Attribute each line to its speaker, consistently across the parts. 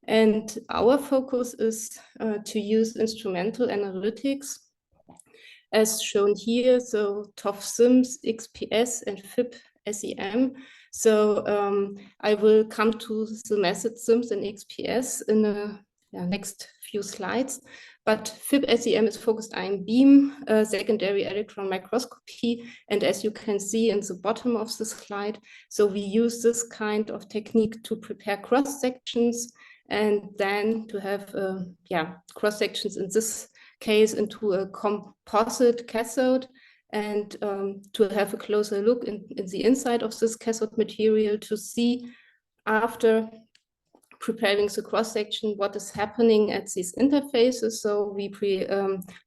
Speaker 1: And our focus is to use instrumental analytics as shown here, so ToF-SIMS, XPS, and FIB-SEM. So I will come to the method SIMS and XPS in the next few slides. But FIB-SEM is focused ion beam, secondary electron microscopy. And as you can see in the bottom of the slide, so we use this kind of technique to prepare cross-sections and then to have cross-sections in this case into a composite cathode, and to have a closer look in the inside of this cathode material to see after preparing the cross-section what is happening at these interfaces. So we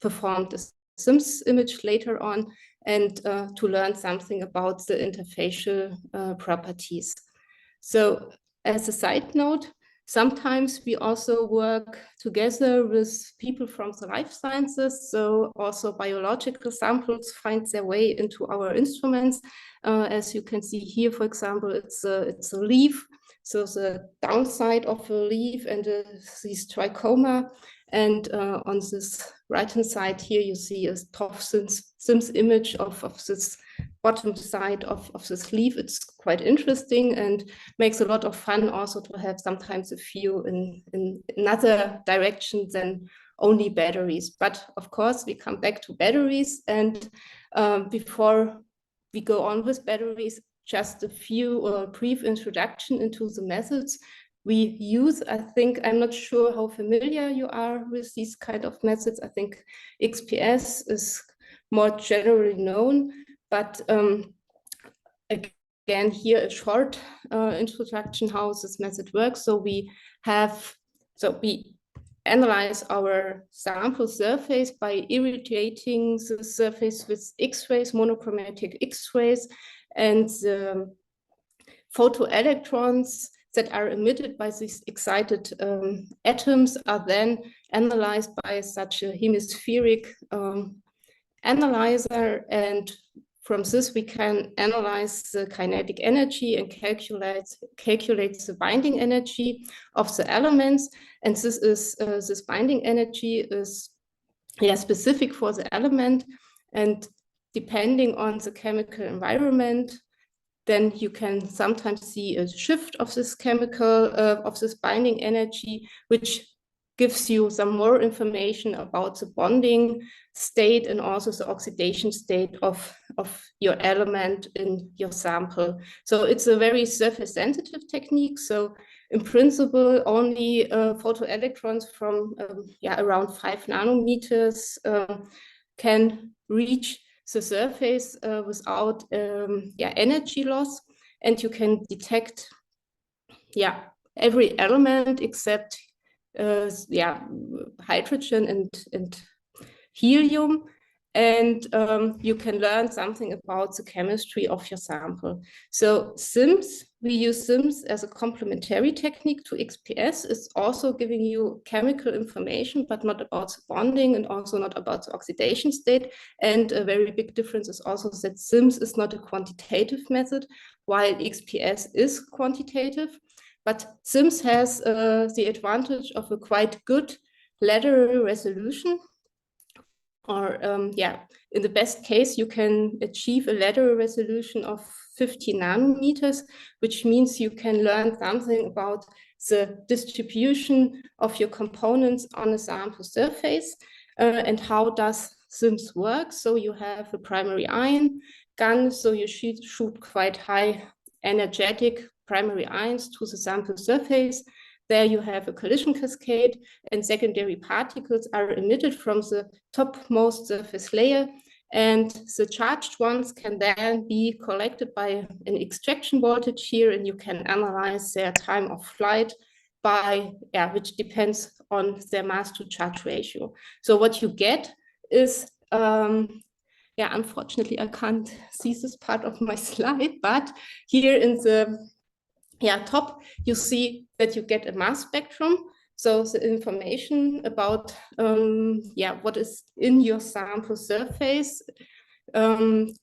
Speaker 1: performed the SIMS image later on, and to learn something about the interfacial properties. So as a side note, sometimes we also work together with people from the life sciences, so also biological samples find their way into our instruments. As you can see here, for example, it's a leaf, so the downside of a leaf and this trichoma. And on this right-hand side here, you see a ToF-SIMS image of this bottom side of this leaf. It's quite interesting and makes a lot of fun also to have sometimes a view in another direction than only batteries. But of course, we come back to batteries. And before we go on with batteries, just a few brief introduction into the methods we use. I think, I'm not sure how familiar you are with these kind of methods. I think XPS is more generally known, but again, here a short introduction how this method works. So we analyze our sample surface by irradiating the surface with X-rays, monochromatic X-rays, and the photoelectrons that are emitted by these excited atoms are then analyzed by such a hemispheric analyzer. And from this, we can analyze the kinetic energy and calculate the binding energy of the elements. And this binding energy is specific for the element. And depending on the chemical environment, then you can sometimes see a shift of this chemical, of this binding energy, which gives you some more information about the bonding state and also the oxidation state of your element in your sample. So it's a very surface sensitive technique. So in principle, only photoelectrons from around 5 nanometers can reach the surface without energy loss, and you can detect every element except hydrogen and helium, and you can learn something about the chemistry of your sample. So SIMS, we use SIMS as a complementary technique to XPS. It's also giving you chemical information, but not about the bonding and also not about the oxidation state. And a very big difference is also that SIMS is not a quantitative method, while XPS is quantitative. But SIMS has the advantage of a quite good lateral resolution. Or in the best case, you can achieve a lateral resolution of 50 nanometers, which means you can learn something about the distribution of your components on a sample surface and how does SIMS work. So you have a primary ion gun, so you shoot quite high energetic primary ions to the sample surface. There you have a collision cascade, and secondary particles are emitted from the topmost surface layer, and the charged ones can then be collected by an extraction voltage here, and you can analyze their time of flight by, which depends on their mass to charge ratio. So what you get is, unfortunately, I can't see this part of my slide, but here in the top, you see that you get a mass spectrum. So the information about what is in your sample surface. Then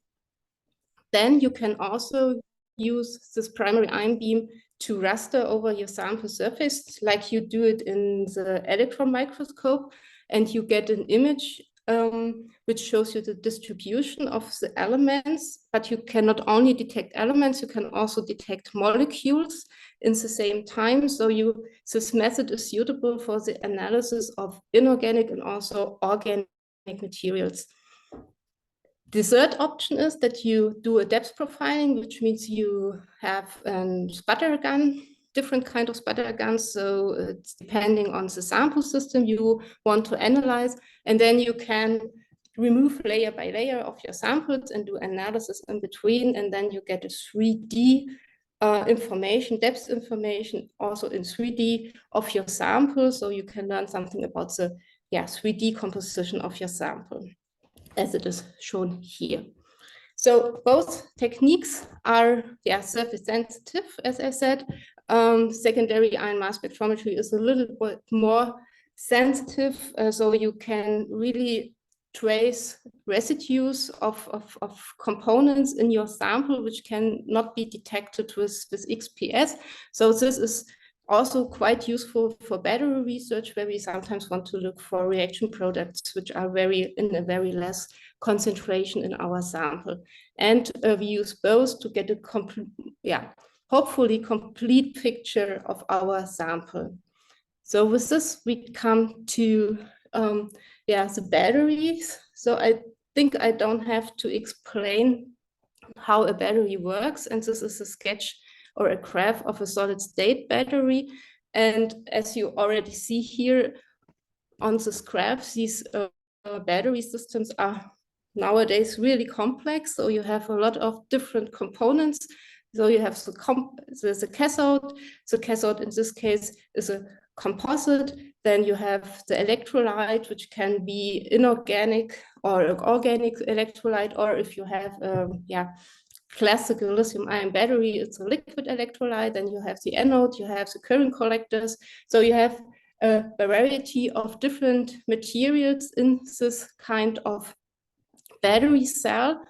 Speaker 1: you can also use this primary ion beam to raster over your sample surface like you do it in the electron microscope, and you get an image which shows you the distribution of the elements, but you can not only detect elements, you can also detect molecules in the same time. So this method is suitable for the analysis of inorganic and also organic materials. The third option is that you do a depth profiling, which means you have a sputter gun, different kind of sputter guns. So it's depending on the sample system you want to analyze. And then you can remove layer by layer of your samples and do analysis in between. And then you get a 3D information, depth information, also in 3D of your sample. So you can learn something about the 3D composition of your sample, as it is shown here. So both techniques are surface sensitive, as I said. Secondary ion mass spectrometry is a little bit more sensitive, so you can really trace residues of components in your sample which can not be detected with XPS. So this is also quite useful for battery research, where we sometimes want to look for reaction products which are in a very less concentration in our sample. And we use both to get a hopefully complete picture of our sample. So with this, we come to the batteries. So I think I don't have to explain how a battery works. And this is a sketch or a graph of a solid state battery. And as you already see here on this graph, these battery systems are nowadays really complex. So you have a lot of different components. So you have the cathode. The cathode in this case is a composite. Then you have the electrolyte, which can be inorganic or organic electrolyte, or if you have classical lithium-ion battery, it's a liquid electrolyte. Then you have the anode, you have the current collectors. So you have a variety of different materials in this kind of battery cell.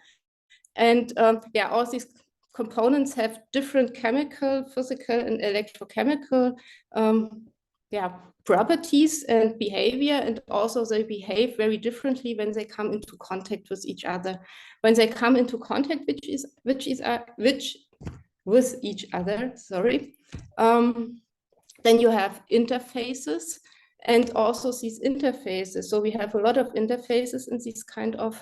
Speaker 1: And all these components have different chemical, physical, and electrochemical properties and behavior, and also they behave very differently when they come into contact with each other. When they come into contact with each other, then you have interfaces, and also these interfaces. So we have a lot of interfaces in these kind of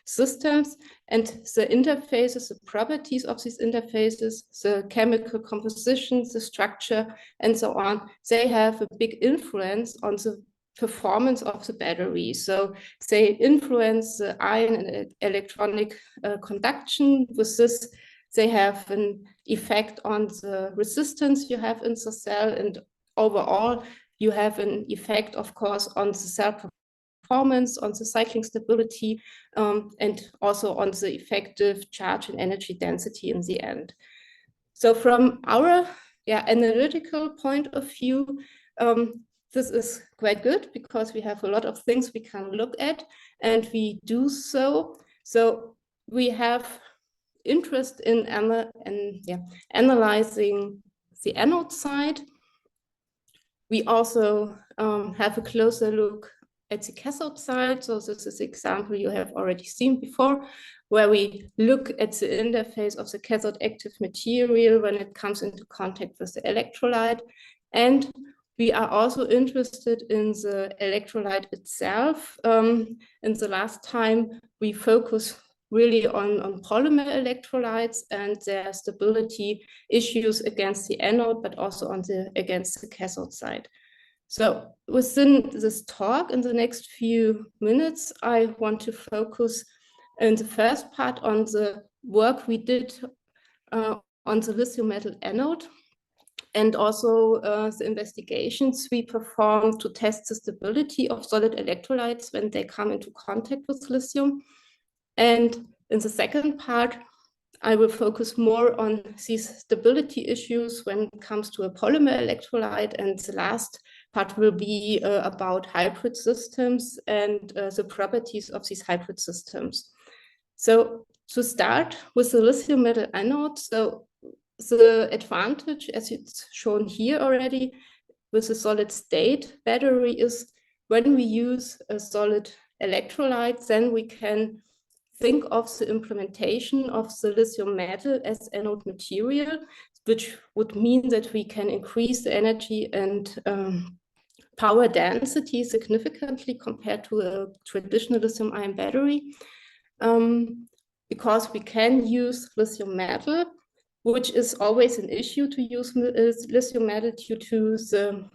Speaker 1: systems, and the interfaces, the properties of these interfaces, the chemical composition, the structure, and so on, they have a big influence on the performance of the battery. So they influence the ion and electronic conduction. With this, they have an effect on the resistance you have in the cell, and overall, you have an effect, of course, on the cell performance, on the cycling stability, and also on the effective charge and energy density in the end. So from our analytical point of view, this is quite good because we have a lot of things we can look at, and we do so. So we have interest in analyzing the anode side. We also have a closer look at the cathode side. So this is an example you have already seen before, where we look at the interface of the cathode active material when it comes into contact with the electrolyte. And we are also interested in the electrolyte itself. In the last time, we focus really on polymer electrolytes and their stability issues against the anode, but also against the cathode side. So within this talk, in the next few minutes, I want to focus in the first part on the work we did on the lithium metal anode, and also the investigations we performed to test the stability of solid electrolytes when they come into contact with lithium. And in the second part, I will focus more on these stability issues when it comes to a polymer electrolyte, and the last part will be about hybrid systems and the properties of these hybrid systems. So to start with the lithium metal anode, so the advantage, as it's shown here already, with a solid state battery is when we use a solid electrolyte, then we can think of the implementation of the lithium metal as anode material, which would mean that we can increase the energy and power density significantly compared to a traditional lithium-ion battery, because we can use lithium metal, which is always an issue to use lithium metal due to the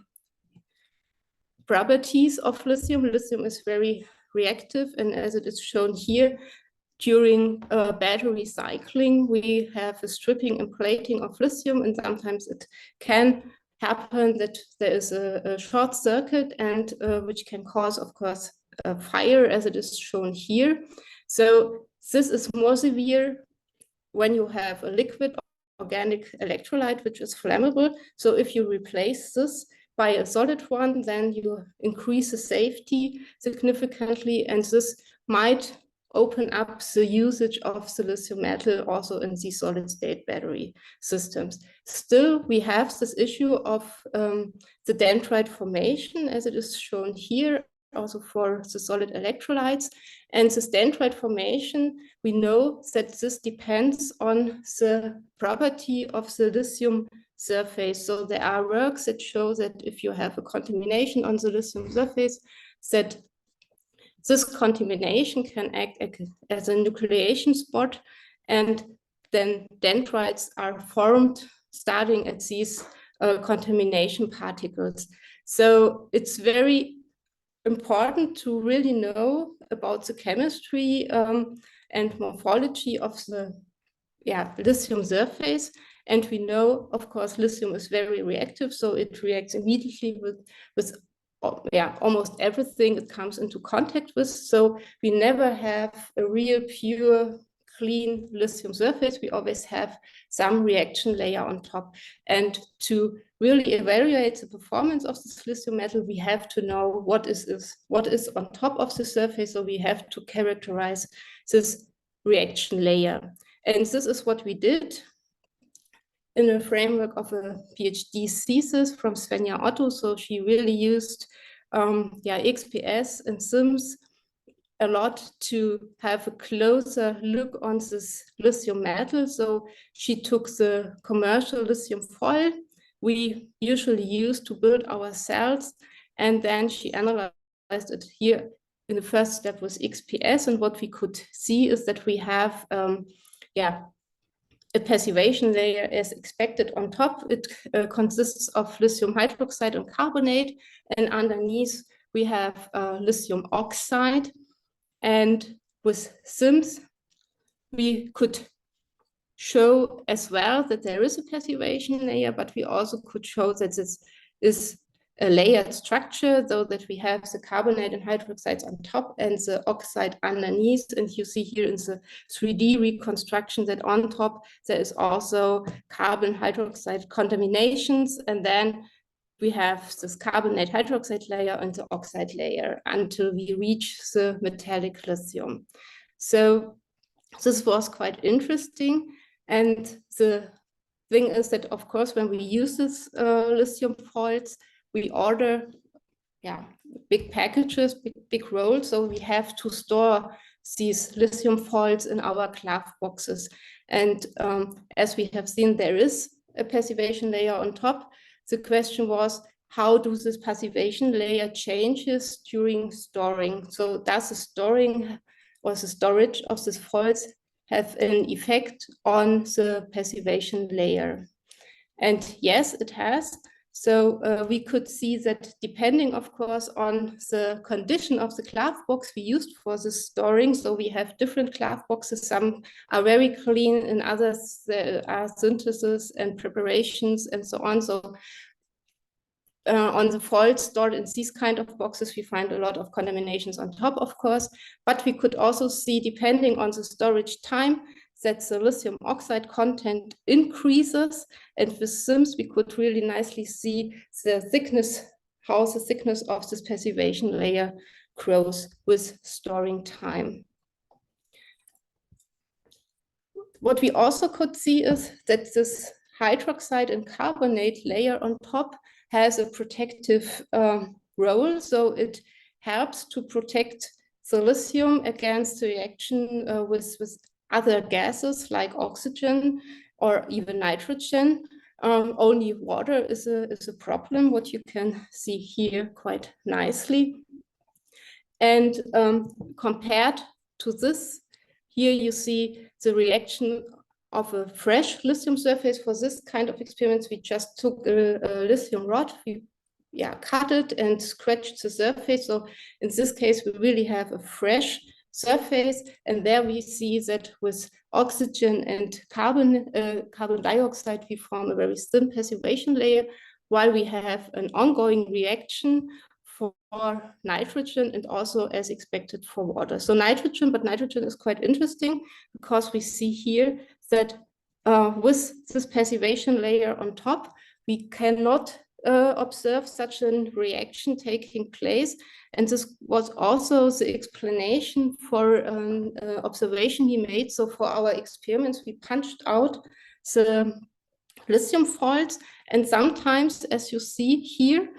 Speaker 1: properties of lithium. Lithium is very reactive, and as it is shown here, during battery cycling, we have a stripping and plating of lithium, and sometimes it can happen that there is a short circuit, and which can cause, of course, a fire, as it is shown here. So this is more severe when you have a liquid organic electrolyte, which is flammable. So if you replace this by a solid one, then you increase the safety significantly, and this might open up the usage of the lithium metal also in these solid state battery systems. Still, we have this issue of the dendrite formation, as it is shown here, also for the solid electrolytes. And this dendrite formation, we know that this depends on the property of the lithium surface. So there are works that show that if you have a contamination on the lithium surface, that this contamination can act as a nucleation spot, and then dendrites are formed starting at these contamination particles. So it's very important to really know about the chemistry and morphology of the lithium surface. And we know, of course, lithium is very reactive, so it reacts immediately with almost everything it comes into contact with. So we never have a real pure, clean lithium surface. We always have some reaction layer on top. And to really evaluate the performance of this lithium metal, we have to know what is on top of the surface. So we have to characterize this reaction layer. And this is what we did in a framework of a PhD thesis from Svenja Otto. So she really used XPS and SIMS a lot to have a closer look on this lithium metal. So she took the commercial lithium foil we usually use to build our cells, and then she analyzed it here in the first step with XPS. And what we could see is that we have a passivation layer as expected on top. It consists of lithium hydroxide and carbonate, and underneath we have lithium oxide. And with SIMS, we could show as well that there is a passivation layer, but we also could show that this is a layered structure, so that we have the carbonate and hydroxides on top and the oxide underneath. And you see here in the 3D reconstruction that on top there is also carbon hydroxide contaminations, and then we have this carbonate hydroxide layer and the oxide layer until we reach the metallic lithium. So this was quite interesting. And the thing is that, of course, when we use this lithium foils, we order big packages, big rolls. So we have to store these lithium foils in our glove boxes. And as we have seen, there is a passivation layer on top. The question was, how do this passivation layer changes during storing? So does the storing or the storage of these foils have an effect on the passivation layer? And yes, it has. So we could see that depending, of course, on the condition of the glove box we used for the storing. So we have different glove boxes. Some are very clean, and others there are synthesis and preparations and so on. So on the foils stored in these kind of boxes, we find a lot of contaminations on top, of course. But we could also see, depending on the storage time, that the lithium oxide content increases. And with SIMS, we could really nicely see the thickness, how the thickness of this passivation layer grows with storing time. What we also could see is that this hydroxide and carbonate layer on top has a protective role. So it helps to protect the lithium against the reaction with other gases like oxygen or even nitrogen. Only water is a problem, what you can see here quite nicely. And compared to this, here you see the reaction of a fresh lithium surface. For this kind of experiments, we just took a lithium rod, we cut it and scratched the surface. So in this case, we really have a fresh surface, and there we see that with oxygen and carbon dioxide, we form a very thin passivation layer, while we have an ongoing reaction for nitrogen and also as expected for water. So nitrogen is quite interesting because we see here that with this passivation layer on top, we cannot observe such a reaction taking place. And this was also the explanation for an observation he made. So for our experiments, we punched out the lithium foils, and sometimes, as you see here,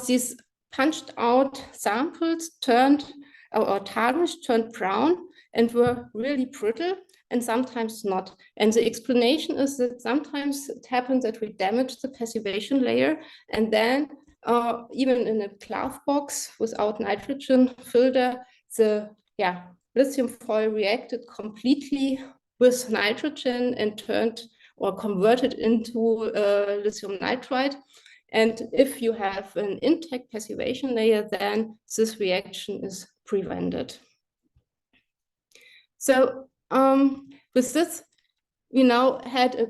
Speaker 1: these punched out samples turned or tarnished, turned brown and were really brittle, and sometimes not. And the explanation is that sometimes it happens that we damage the passivation layer, and then even in a glove box without nitrogen filter, the lithium foil reacted completely with nitrogen and turned or converted into lithium nitride. And if you have an intact passivation layer, then this reaction is prevented. So with this, we now had a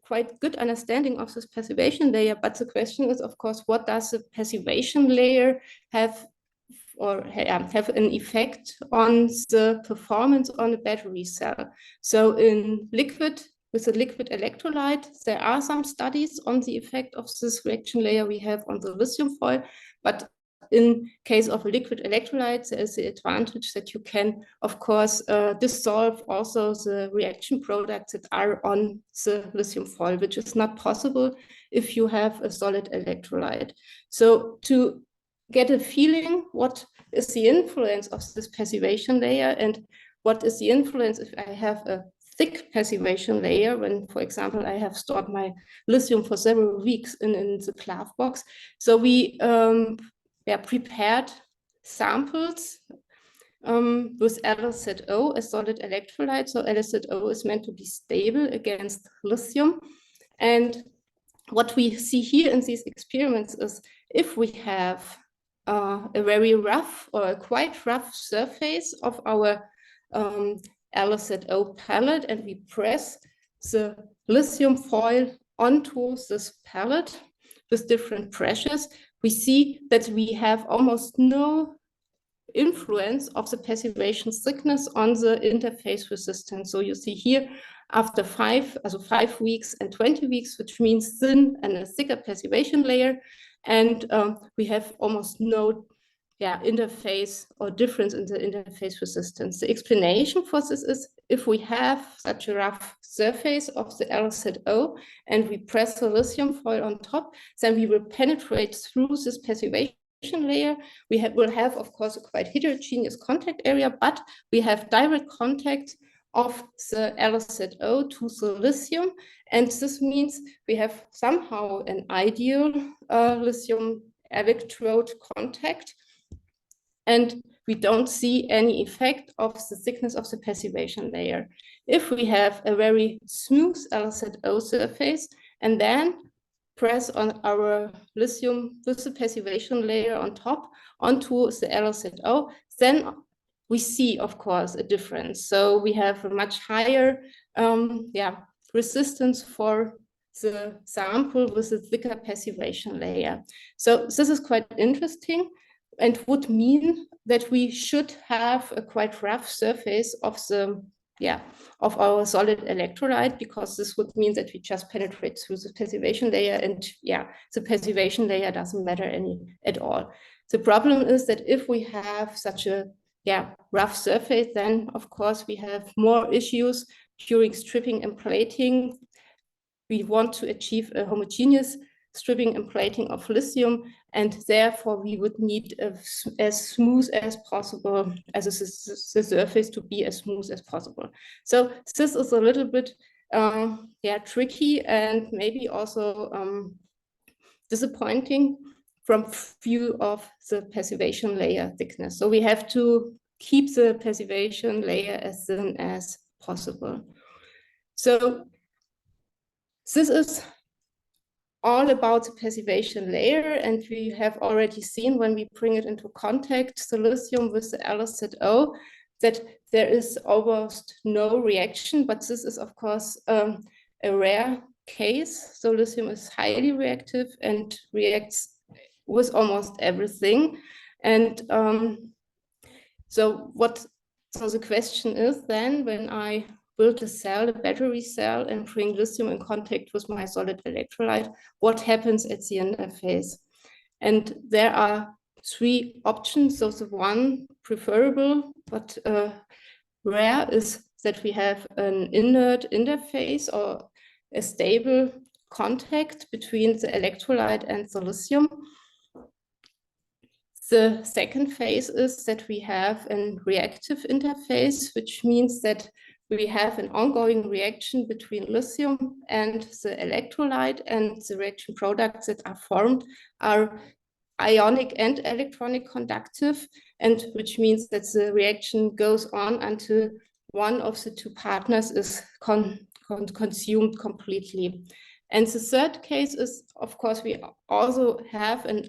Speaker 1: quite good understanding of this passivation layer, but the question is, of course, what does the passivation layer have or have an effect on the performance on a battery cell? So in liquid, with a liquid electrolyte, there are some studies on the effect of this reaction layer we have on the lithium foil, but in case of a liquid electrolyte, there is the advantage that you can, of course, dissolve also the reaction products that are on the lithium foil, which is not possible if you have a solid electrolyte. So to get a feeling what is the influence of this passivation layer and what is the influence if I have a thick passivation layer when, for example, I have stored my lithium for several weeks in the glove box. So we prepared samples with LZO, a solid electrolyte. So LZO is meant to be stable against lithium. And what we see here in these experiments is if we have a very rough or a quite rough surface of our LZO pellet and we press the lithium foil onto this pellet with different pressures, we see that we have almost no influence of the passivation thickness on the interface resistance. So you see here after 5 weeks and 20 weeks, which means thin and a thicker passivation layer, and we have almost no interface or difference in the interface resistance. The explanation for this is if we have such a rough surface of the LZO and we press the lithium foil on top, then we will penetrate through this passivation layer. We will have, of course, a quite heterogeneous contact area, but we have direct contact of the LZO to the lithium. And this means we have somehow an ideal lithium electrode contact. And we don't see any effect of the thickness of the passivation layer. If we have a very smooth LZO surface and then press on our lithium with the passivation layer on top onto the LZO, then we see, of course, a difference. So we have a much higher resistance for the sample with a thicker passivation layer. So this is quite interesting and would mean that we should have a quite rough surface of the of our solid electrolyte, because this would mean that we just penetrate through the passivation layer, and the passivation layer doesn't matter at all. The problem is that if we have such a rough surface, then of course we have more issues during stripping and plating, we want to achieve a homogeneous stripping and plating of lithium, and therefore we would need as smooth as possible, as the surface to be as smooth as possible. So this is a little bit tricky and maybe also disappointing from view of the passivation layer thickness. So we have to keep the passivation layer as thin as possible. So this is all about the passivation layer, and we have already seen when we bring it into contact, the lithium with the LSZO, that there is almost no reaction, but this is of course a rare case. So lithium is highly reactive and reacts with almost everything. And so the question is then, when I build a cell, a battery cell, and bring lithium in contact with my solid electrolyte, what happens at the interface? And there are three options. So the one preferable but rare is that we have an inert interface or a stable contact between the electrolyte and the lithium. The second phase is that we have a reactive interface, which means that we have an ongoing reaction between lithium and the electrolyte, and the reaction products that are formed are ionic and electronic conductive, and which means that the reaction goes on until one of the two partners is consumed completely. And the third case is, of course, we also have a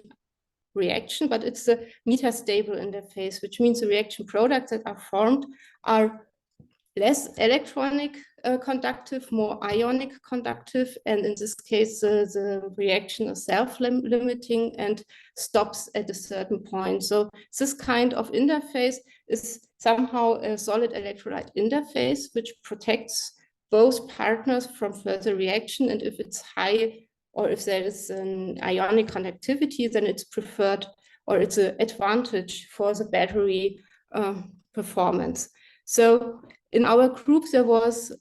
Speaker 1: reaction, but it's a metastable interface, which means the reaction products that are formed are less electronic conductive, more ionic conductive, and in this case the reaction is self-limiting and stops at a certain point. So this kind of interface is somehow a solid electrolyte interface, which protects both partners from further reaction, and if it's high or if there is an ionic conductivity, then it's preferred, or it's an advantage for the battery performance. So in our group, there was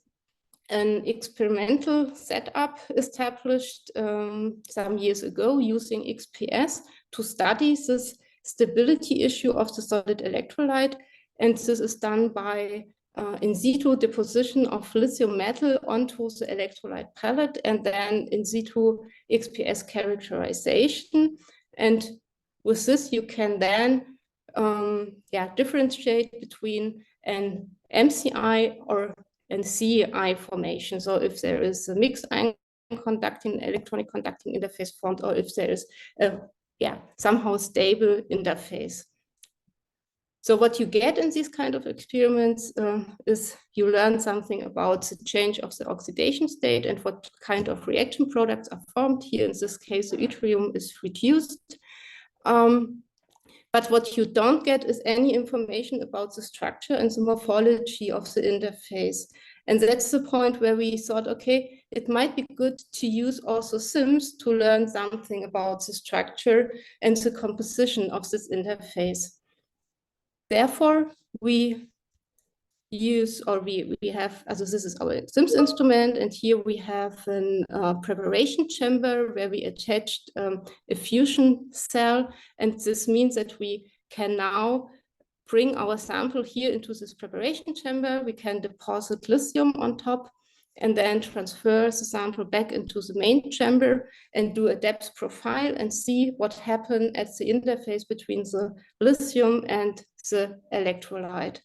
Speaker 1: an experimental setup established some years ago using XPS to study this stability issue of the solid electrolyte. And this is done by in situ deposition of lithium metal onto the electrolyte pellet, and then in situ XPS characterization. And with this, you can then differentiate between an MCI or an CI formation. So if there is a mixed ion conducting, electronic conducting interface formed, or if there is a somehow stable interface. So what you get in these kind of experiments is you learn something about the change of the oxidation state and what kind of reaction products are formed. Here in this case, the yttrium is reduced. But what you don't get is any information about the structure and the morphology of the interface. And that's the point where we thought, okay, it might be good to use also SIMS to learn something about the structure and the composition of this interface. Therefore, we use, or we have, also this is our SIMS instrument, and here we have a preparation chamber where we attached a fusion cell, and this means that we can now bring our sample here into this preparation chamber. We can deposit lithium on top and then transfer the sample back into the main chamber and do a depth profile and see what happened at the interface between the lithium and the electrolyte.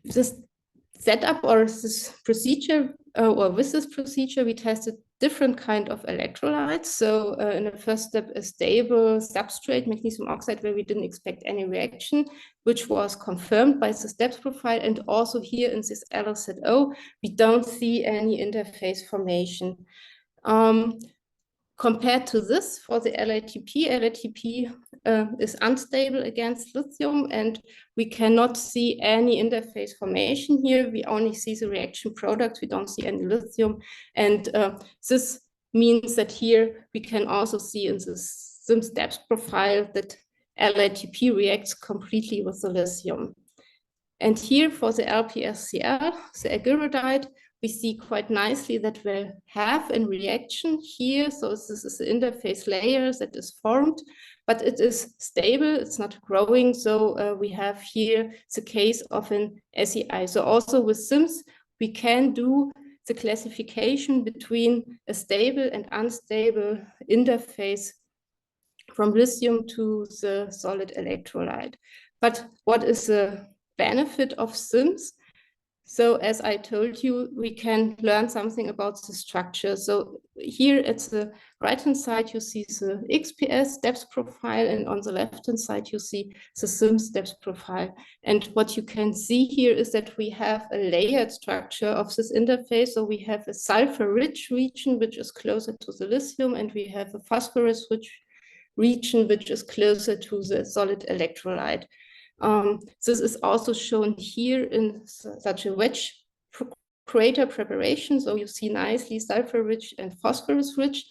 Speaker 1: This setup or this procedure, or with this procedure, we tested different kind of electrolytes. So in the first step, a stable substrate, magnesium oxide, where we didn't expect any reaction, which was confirmed by the depth profile. And also here in this LSZO, we don't see any interface formation. Compared to this, for the LATP is unstable against lithium, and we cannot see any interface formation here. We only see the reaction products. We don't see any lithium. And this means that here we can also see in the SIMS depth profile that LATP reacts completely with the lithium. And here for the LPSCl, the agirodite, we see quite nicely that we have a reaction here. So this is the interface layer that is formed, but it is stable, it's not growing. So we have here the case of an SEI. So also with SIMS, we can do the classification between a stable and unstable interface from lithium to the solid electrolyte. But what is the benefit of SIMS? So as I told you, we can learn something about the structure. So here at the right-hand side, you see the XPS depth profile, and on the left-hand side, you see the SIMS depth profile. And what you can see here is that we have a layered structure of this interface. So we have a sulfur-rich region, which is closer to the lithium, and we have a phosphorus-rich region, which is closer to the solid electrolyte. This is also shown here in such a wedge crater preparation. So you see nicely sulfur-rich and phosphorus-rich.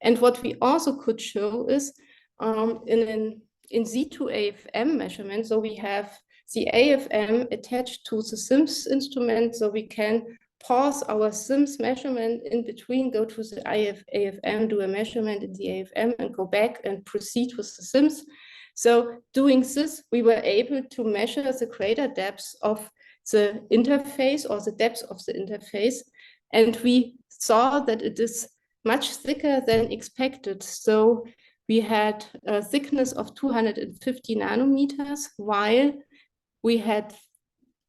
Speaker 1: And what we also could show is in an in-situ AFM measurement. So we have the AFM attached to the SIMS instrument, so we can pause our SIMS measurement in between, go to the AFM, do a measurement in the AFM, and go back and proceed with the SIMS. So doing this, we were able to measure the crater depths of the interface, or the depth of the interface, and we saw that it is much thicker than expected. So we had a thickness of 250 nanometers, while we had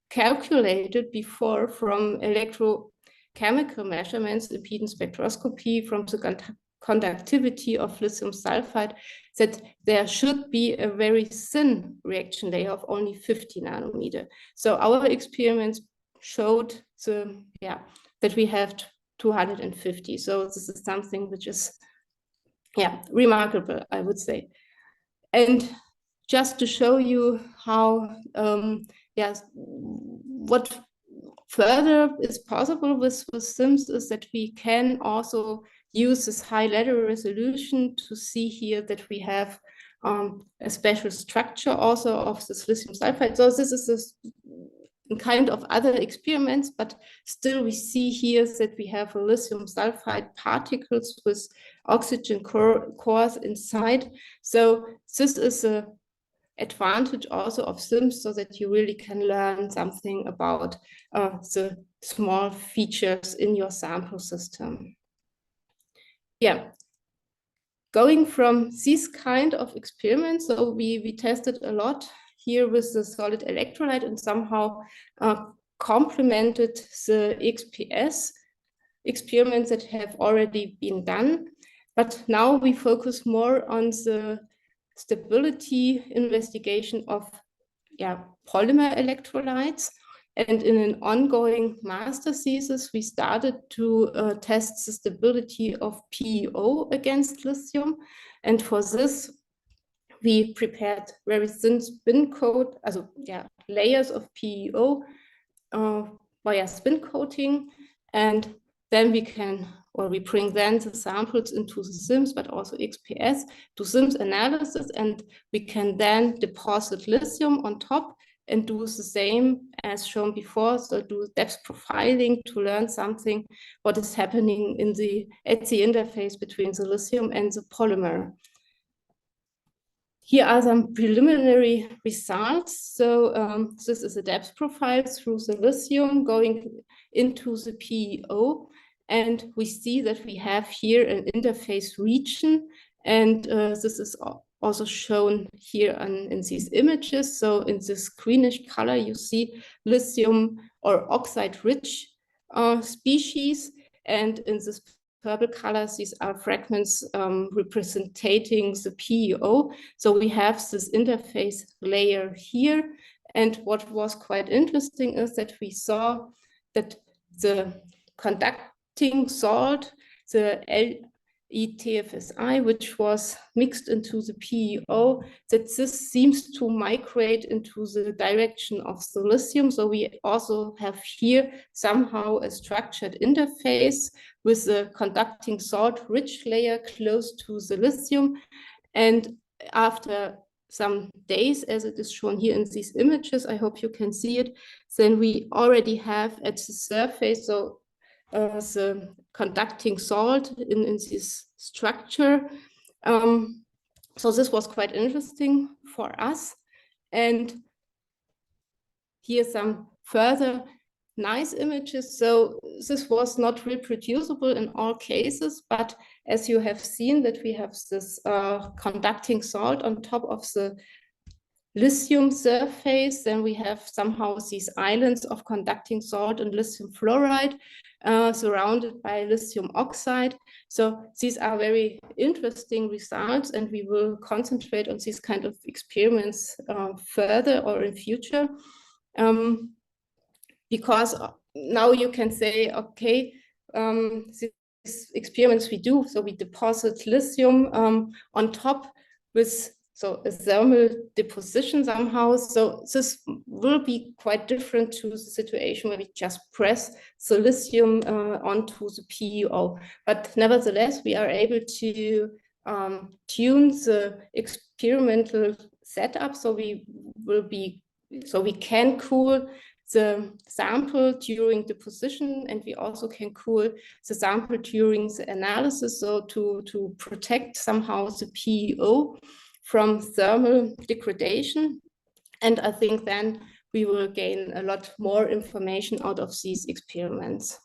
Speaker 1: calculated before from electrochemical measurements, impedance spectroscopy, from the conductivity of lithium sulfide, that there should be a very thin reaction layer of only 50 nanometer. So our experiments showed that we have 250. So this is something which is remarkable, I would say. And just to show you how what further is possible with SIMS is that we can also use this high lateral resolution to see here that we have a special structure also of this lithium sulfide. So this is a kind of other experiments, but still we see here that we have a lithium sulfide particles with oxygen cores inside. So this is a advantage also of SIMS, so that you really can learn something about the small features in your sample system. Going from these kind of experiments, so we tested a lot here with the solid electrolyte and somehow complemented the XPS experiments that have already been done. But now we focus more on the stability investigation of polymer electrolytes. And in an ongoing master thesis, we started to test the stability of PEO against lithium. And for this, we prepared very thin spin coat, layers of PEO via spin coating. And then we bring then the samples into the SIMS, but also XPS, to SIMS analysis, and we can then deposit lithium on top and do the same as shown before. So do depth profiling to learn something, what is happening at the interface between the lithium and the polymer. Here are some preliminary results. So this is a depth profile through the lithium going into the PEO. And we see that we have here an interface region. And this is also shown here in these images. So in this greenish color, you see lithium or oxide-rich species. And in this purple colors, these are fragments representing the PEO. So we have this interface layer here. And what was quite interesting is that we saw that the conducting salt, the LiTFSI, which was mixed into the PEO, that this seems to migrate into the direction of the lithium. So we also have here somehow a structured interface with a conducting salt rich layer close to the lithium. And after some days, as it is shown here in these images, I hope you can see it, then we already have at the surface, so the conducting salt in this structure. So this was quite interesting for us. And here some further nice images. So this was not reproducible in all cases, but as you have seen that we have this conducting salt on top of the lithium surface, then we have somehow these islands of conducting salt and lithium fluoride surrounded by lithium oxide. So these are very interesting results, and we will concentrate on these kind of experiments further or in future. Because now you can say, okay, these experiments we do, so we deposit lithium on top with a thermal deposition somehow. So this will be quite different to the situation where we just press the lithium onto the PEO. But nevertheless, we are able to tune the experimental setup, so we can cool the sample during deposition, and we also can cool the sample during the analysis, so to protect somehow the PEO from thermal degradation. And I think then we will gain a lot more information out of these experiments.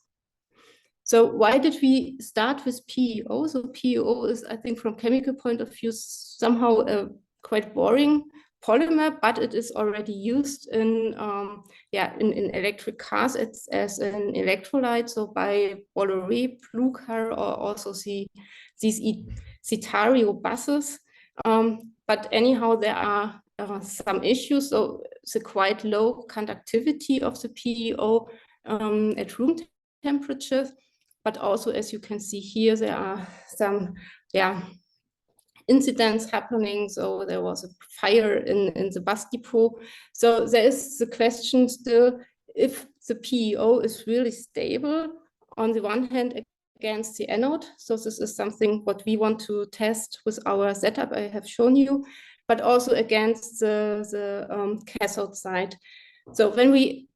Speaker 1: So why did we start with PEO? So PEO is, I think, from chemical point of view, somehow a quite boring polymer, but it is already used in in electric cars as an electrolyte. So by Bolloré, Blue Car, or also these Citario buses. But anyhow, there are some issues. So the quite low conductivity of the PEO at room temperature. But also, as you can see here, there are some incidents happening. So there was a fire in the bus depot. So there is the question still if the PEO is really stable on the one hand against the anode. So this is something what we want to test with our setup I have shown you, but also against the cathode side. So when we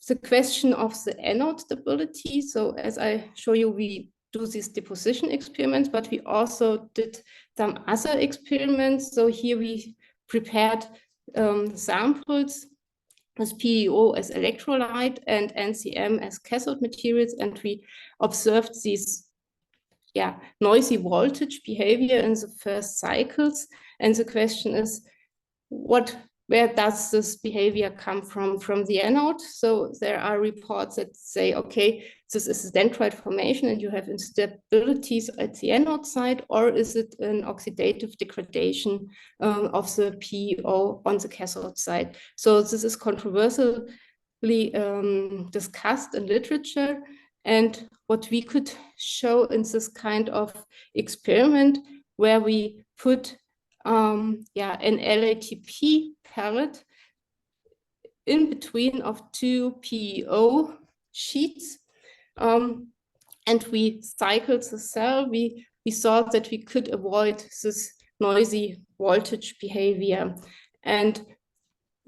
Speaker 1: the question of the anode stability. So as I show you, we do these deposition experiments, but we also did some other experiments. So here we prepared samples with PEO as electrolyte and NCM as cathode materials, and we observed these noisy voltage behavior in the first cycles. And the question is, where does this behavior come from the anode? So there are reports that say, okay, this is a dendrite formation and you have instabilities at the anode side, or is it an oxidative degradation of the PEO on the cathode side? So this is controversially discussed in literature. And what we could show in this kind of experiment where we put an LATP pellet in between of two PEO sheets, and we cycled the cell, we saw that we could avoid this noisy voltage behavior. And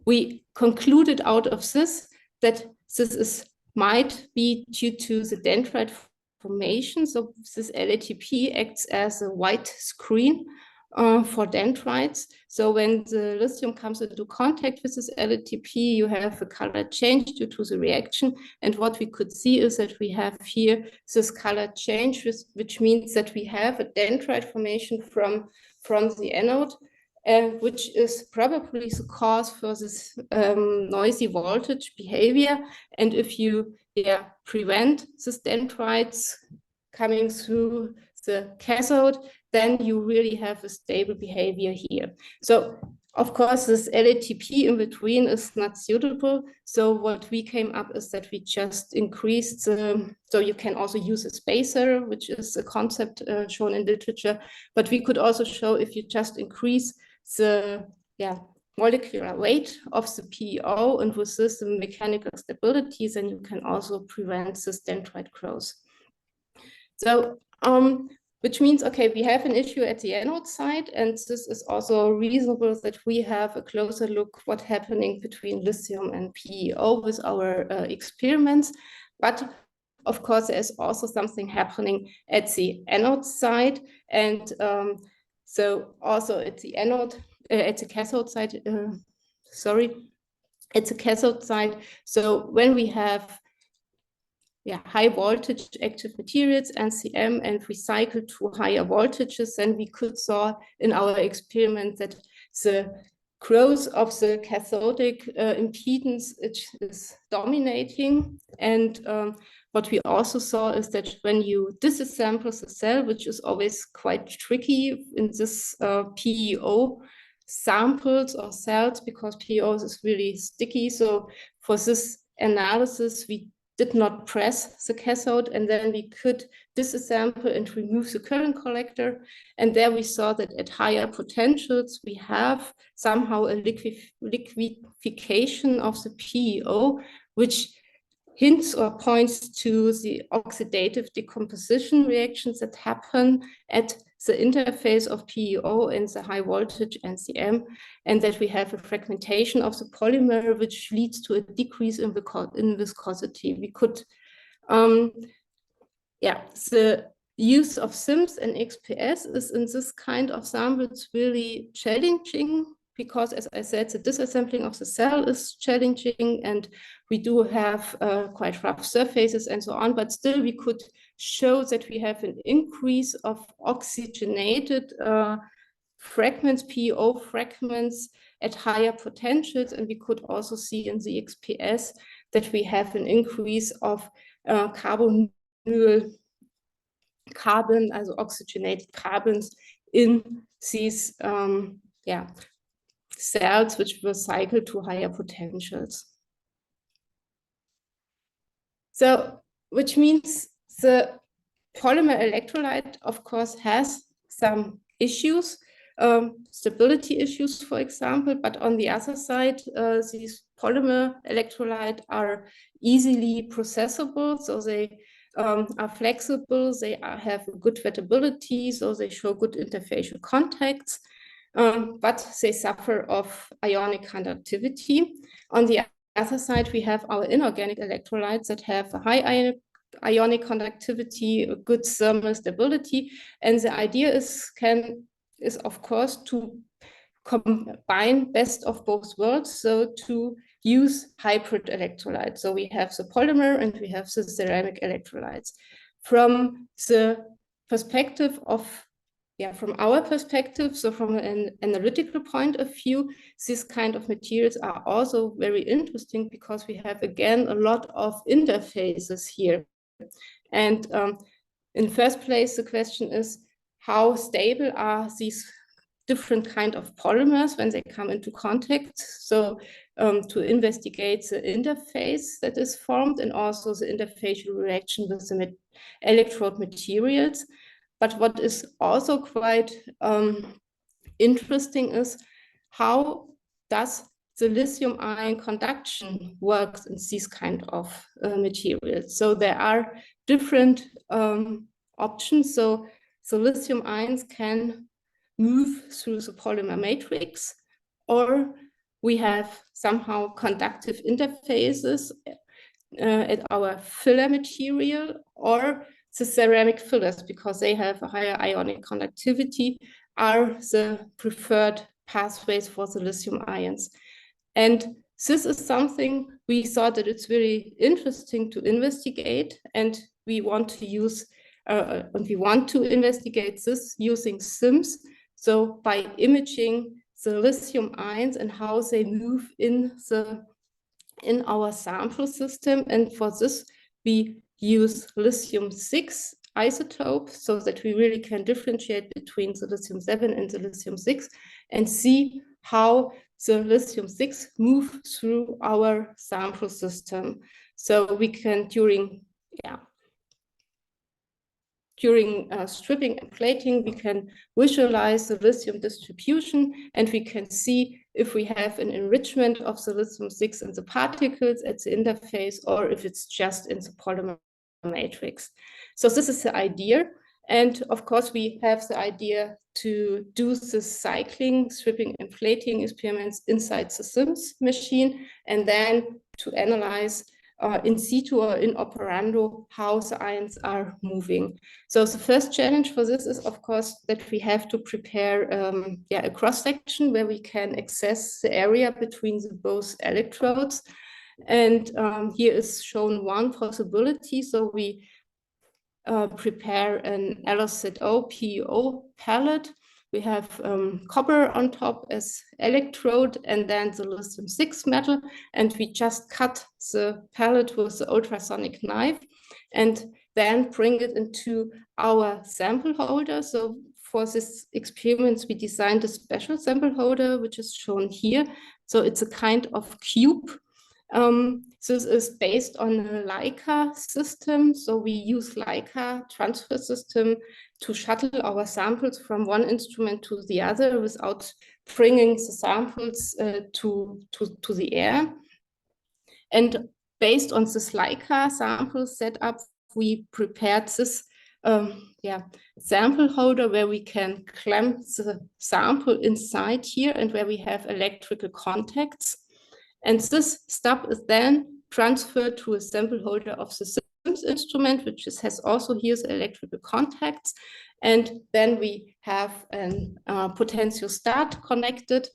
Speaker 1: we concluded out of this that this might be due to the dendrite formation. So this LATP acts as a white screen for dendrites. So when the lithium comes into contact with this LATP, you have a color change due to the reaction. And what we could see is that we have here this color change, which means that we have a dendrite formation from the anode, which is probably the cause for this noisy voltage behavior. And if you prevent these dendrites coming through the cathode, then you really have a stable behavior here. So of course, this LATP in between is not suitable. So what we came up is that we just increased, so you can also use a spacer, which is a concept shown in literature, but we could also show if you just increase the molecular weight of the PEO and with this the mechanical stability, then you can also prevent this dendrite growth. So which means, okay, we have an issue at the anode side, and this is also reasonable that we have a closer look what's happening between lithium and PEO with our experiments. But of course, there's also something happening at the anode side, and so also at the anode, at the cathode side, at the cathode side. So when we have high voltage active materials, NCM, and recycle to higher voltages, then we could saw in our experiment that the growth of the cathodic impedance is dominating. And what we also saw is that when you disassemble the cell, which is always quite tricky in this PEO samples or cells, because PEO is really sticky. So for this analysis, we did not press the cathode, and then we could disassemble and remove the current collector. And there we saw that at higher potentials, we have somehow a liquefaction of the PEO, which hints or points to the oxidative decomposition reactions that happen at the interface of PEO and the high voltage NCM, and that we have a fragmentation of the polymer, which leads to a decrease in viscosity. We could, the use of SIMS and XPS is in this kind of samples really challenging, because, as I said, the disassembling of the cell is challenging, and we do have quite rough surfaces and so on, but still we could show that we have an increase of oxygenated fragments, PEO fragments at higher potentials, and we could also see in the XPS that we have an increase of carbon, also oxygenated carbons in these cells which were cycled to higher potentials. So, which means the polymer electrolyte, of course, has some issues, stability issues, for example, but on the other side, these polymer electrolyte are easily processable, so they are flexible, they have good wettability, so they show good interfacial contacts, but they suffer of ionic conductivity. On the other side, we have our inorganic electrolytes that have a high ionic conductivity, a good thermal stability, and the idea is of course to combine best of both worlds, so to use hybrid electrolytes. So we have the polymer and we have the ceramic electrolytes. From the perspective of from our perspective, so from an analytical point of view, these kind of materials are also very interesting because we have, again, a lot of interfaces here. And in first place, the question is, how stable are these different kind of polymers when they come into contact? So to investigate the interface that is formed and also the interfacial reaction with the electrode materials. But what is also quite interesting is how does the lithium-ion conduction works in these kind of materials. So there are different options. So lithium ions can move through the polymer matrix, or we have somehow conductive interfaces at our filler material, or the ceramic fillers, because they have a higher ionic conductivity, are the preferred pathways for the lithium ions. And this is something we thought that it's very interesting to investigate, and we want to use investigate this using SIMS. So by imaging the lithium ions and how they move in our sample system, and for this we use lithium-6 isotope so that we really can differentiate between the lithium-7 and the lithium-6 and see how the lithium-6 move through our sample system. So we can, during stripping and plating, we can visualize the lithium distribution, and we can see if we have an enrichment of the lithium-6 in the particles at the interface, or if it's just in the polymer matrix. So this is the idea. And of course, we have the idea to do the cycling, stripping, and plating experiments inside the SIMS machine, and then to analyze in situ or in operando how the ions are moving. So the first challenge for this is, of course, that we have to prepare a cross-section where we can access the area between the both electrodes. And here is shown one possibility. So we prepare an LZO PEO pellet. We have copper on top as electrode and then the lithium-6 metal, and we just cut the pellet with the ultrasonic knife and then bring it into our sample holder. So for this experiment, we designed a special sample holder, which is shown here. So it's a kind of cube. This is based on a Leica system. So we use Leica transfer system to shuttle our samples from one instrument to the other without bringing the samples to the air. And based on this Leica sample setup, we prepared this sample holder where we can clamp the sample inside here and where we have electrical contacts. And this stub is then transferred to a sample holder of the SIMS instrument, which has also here the electrical contacts. And then we have a potential start connected,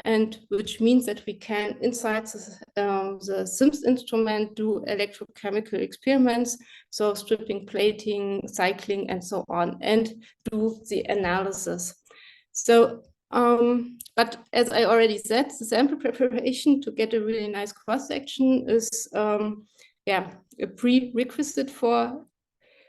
Speaker 1: and which means that we can, inside the SIMS instrument, do electrochemical experiments, so stripping, plating, cycling, and so on, and do the analysis. So, but as I already said, the sample preparation to get a really nice cross-section is a prerequisite for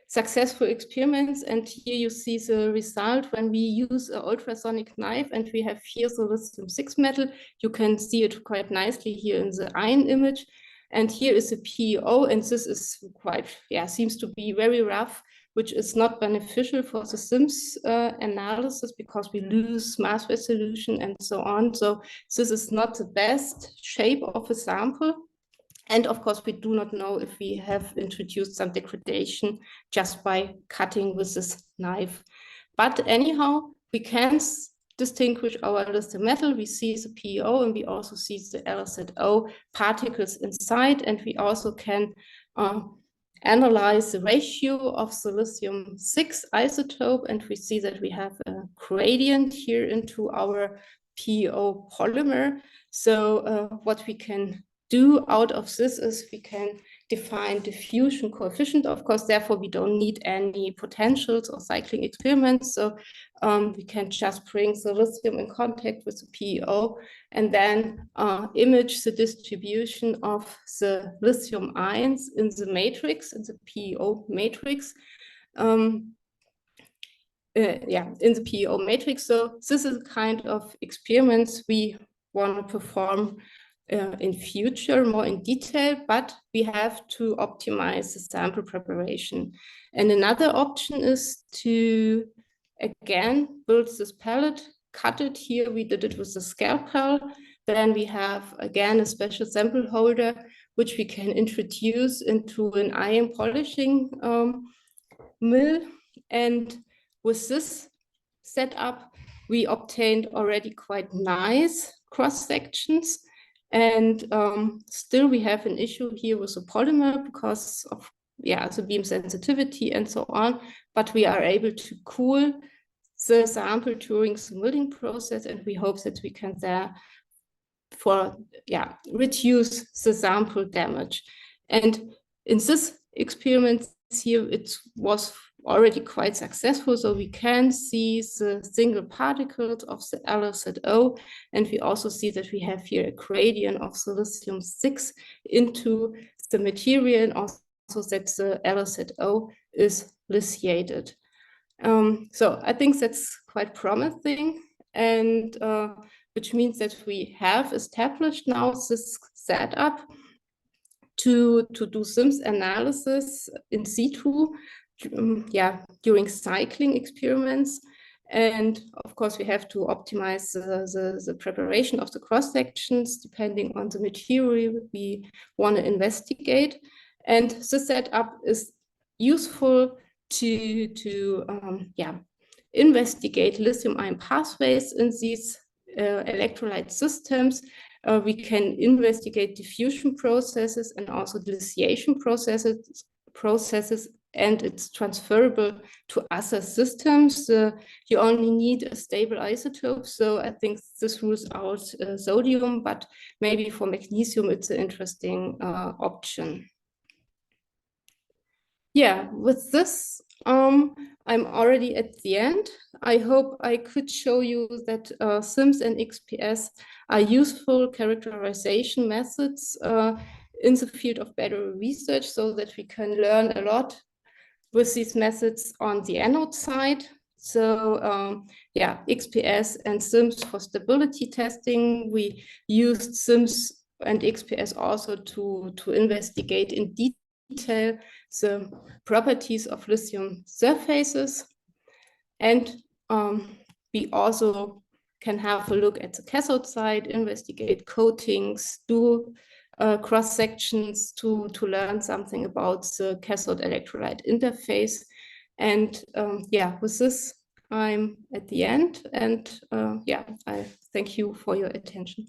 Speaker 1: successful experiments. And here you see the result when we use an ultrasonic knife, and we have here the lithium-6 metal. You can see it quite nicely here in the ion image. And here is a PEO, and this is quite, seems to be very rough, which is not beneficial for the SIMS analysis because we lose mass resolution and so on. So this is not the best shape of a sample. And of course, we do not know if we have introduced some degradation just by cutting with this knife. But anyhow, we can distinguish our lithium metal. We see the PEO and we also see the LZO particles inside, and we also can analyze the ratio of the lithium-6 isotope, and we see that we have a gradient here into our PEO polymer. So what we can do out of this is we can define diffusion coefficient. Of course, therefore, we don't need any potentials or cycling experiments. So we can just bring the lithium in contact with the PEO and then image the distribution of the lithium ions in the matrix, in the PEO matrix. In the PEO matrix. So this is a kind of experiments we want to perform in future more in detail, but we have to optimize the sample preparation. And another option is to, again, build this pellet, cut it here. We did it with the scalpel. Then we have, again, a special sample holder, which we can introduce into an ion polishing mill. And with this setup, we obtained already quite nice cross-sections. And still we have an issue here with the polymer because of the beam sensitivity and so on, but we are able to cool the sample during the milling process, and we hope that we can reduce the sample damage. And in this experiment here, it was already quite successful. So we can see the single particles of the LZO, and we also see that we have here a gradient of the lithium-6 into the material, and also that the LZO is lithiated. So I think that's quite promising, and which means that we have established now this setup to do SIMS analysis in situ, during cycling experiments. And of course, we have to optimize the preparation of the cross-sections depending on the material we want to investigate. And this setup is useful to investigate lithium-ion pathways in these electrolyte systems. We can investigate diffusion processes and also dissociation processes, and it's transferable to other systems. You only need a stable isotope, so I think this rules out sodium, but maybe for magnesium it's an interesting option. Yeah, with this, I'm already at the end. I hope I could show you that SIMS and XPS are useful characterization methods in the field of battery research, so that we can learn a lot with these methods on the anode side. So yeah, XPS and SIMS for stability testing. We used SIMS and XPS also to investigate in detail the properties of lithium surfaces. And we also can have a look at the cathode side, investigate coatings, do cross sections to learn something about the cathode electrolyte interface. And yeah, with this, I'm at the end. And yeah, I thank you for your attention.